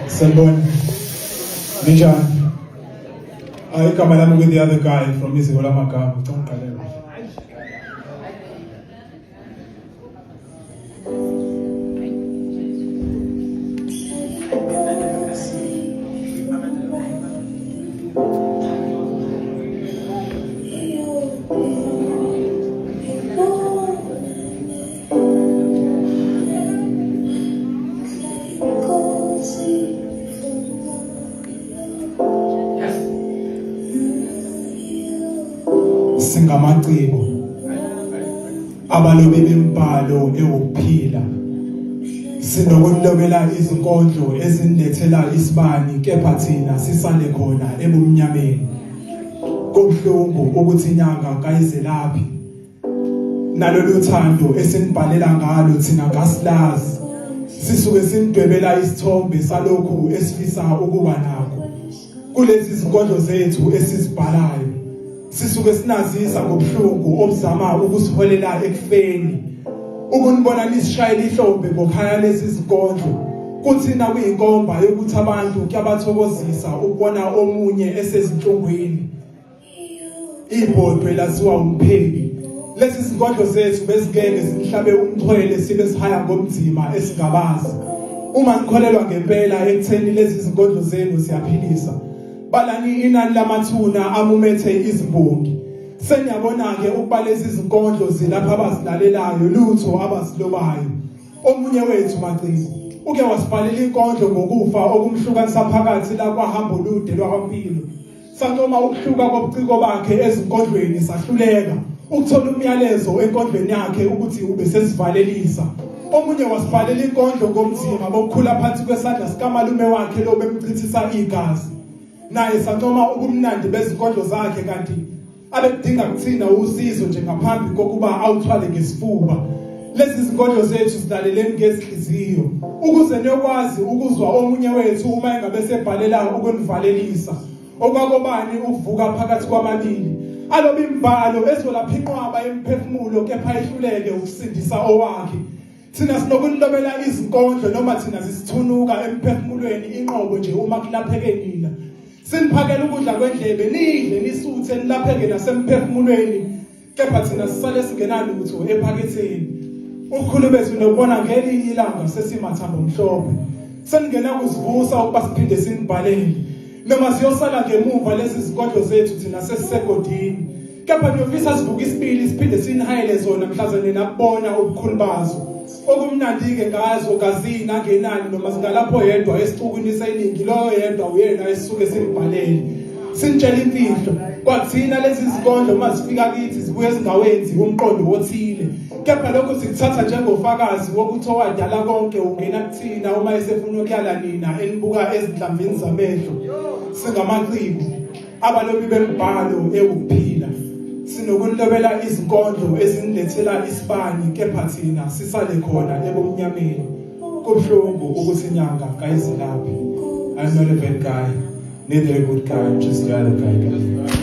Sanibona. Ninjani? Igama lami with the other guy from iziko lamagama. Ngicela uqalela. Singamaciko abalobi bembhalo ewokuphila sinokulobela izinkondlo ezindethela isibani kepha thina sisale khona ebumnyameni kubhlungu ukuthi inyanga kayizelaphi nalolu thando esinibhalela ngalo thina ngasilazi sisuke sinidwebela isithombe salokhu esifisa ukuba nakho kulezi zinkondlo zethu esizibhalayo sisuke sinazisa ngobhlungu obuzama ukusiholela ekufeni ukunibona nisishayela ihlombe ngokhaya lezi zinkondlo kuthina kuyinkomba yokuthi abantu kuyabathokozisa ukubona omunye esezinhlungwini ibhodwe laziwa umpheki lezi zinkondlo zethu bezingeke zinihlabe umthwele sibe sihaya ngomzima esingabazi uma nikholelwa ngempela ekutheni lezi zinkondlo zenu siyaphilisa balani inani lamathuna amumethe izimbongi seniyabona-ke ukuba lezi zinkondlo zilapha abazilalelayo lutho abasilobayo omunye wethu maciko uke wasibhalela inkondlo ngokufa okumhlukanisa phakathi la kwahambo olude lwakampilo sanoma ukuhluka kobuciko bakhe ezinkondlweni sahluleka ukuthola umyalezo enkondlweni yakhe ukuthi ubesesivalelisa omunye wasibhalela inkondlo ngomzima bokukhula phansi kwesandla sikamalume wakhe lo bemchithisa igazi naye sanoma ubumnandi bezinkondlo zakhe kanti abedinga kuthina usizo nje ngaphambi kokuba awuthwale ngesifuba lezi zinkondlo zethu silaleleni ngezinhliziyo ukuze niyokwazi ukuzwa omunye wethu uma engabe sebhalela ukunivalelisa okwakobani ukuvuka phakathi kwamabili aloba imbhalo ezolapha inqwaba yemphefumulo kepha ihluleke ukusindisa owakhe thina sinokunilobela izinkondlo noma thina zisithunuka emphefumulweni inqobo nje uma kulapheke nina siniphakela ukudla kwendlebe nidle nisuthe nilapheke nasemphefumulweni kepha thina sisale singenalutho ephaketheni ukhulu bethu nokubona ngelinye ilanga sesimathambo mhlophe seningena kusivusa ukuba siphinde sinibhalele noma siyosala ngemuva lezi zinkondlo zethu thina sesisegodini kepha niyofisa sivuka isibili siphinde sinihayele zona mhlazane nabona ubukhulu bazo okumnandi-ke ngazo kazini angenani noma singalapho yedwa esixukwini seningi loyo yedwa uyena esisuke simbhalele sinitshela imfihlo kwathina lezi zinkondlo uma zifika kithi zibuye zingawenzi umqondo othile kepha lokho sikuthatha njengofakazi wokuthi owadala konke ungena kuthina uma esefuna ukuyala nina enibuka ezinhlamvini zamehlo singamaciko abalobi bembhalo ewukuphila sinokunilobela izinkondlo ezinilethela isibani kepha thina sisale khona ebumnyameni kubhlungu ukuthi inyanga kayizelaphi. I'm not a bad guy, neither a good guy, just the other guy.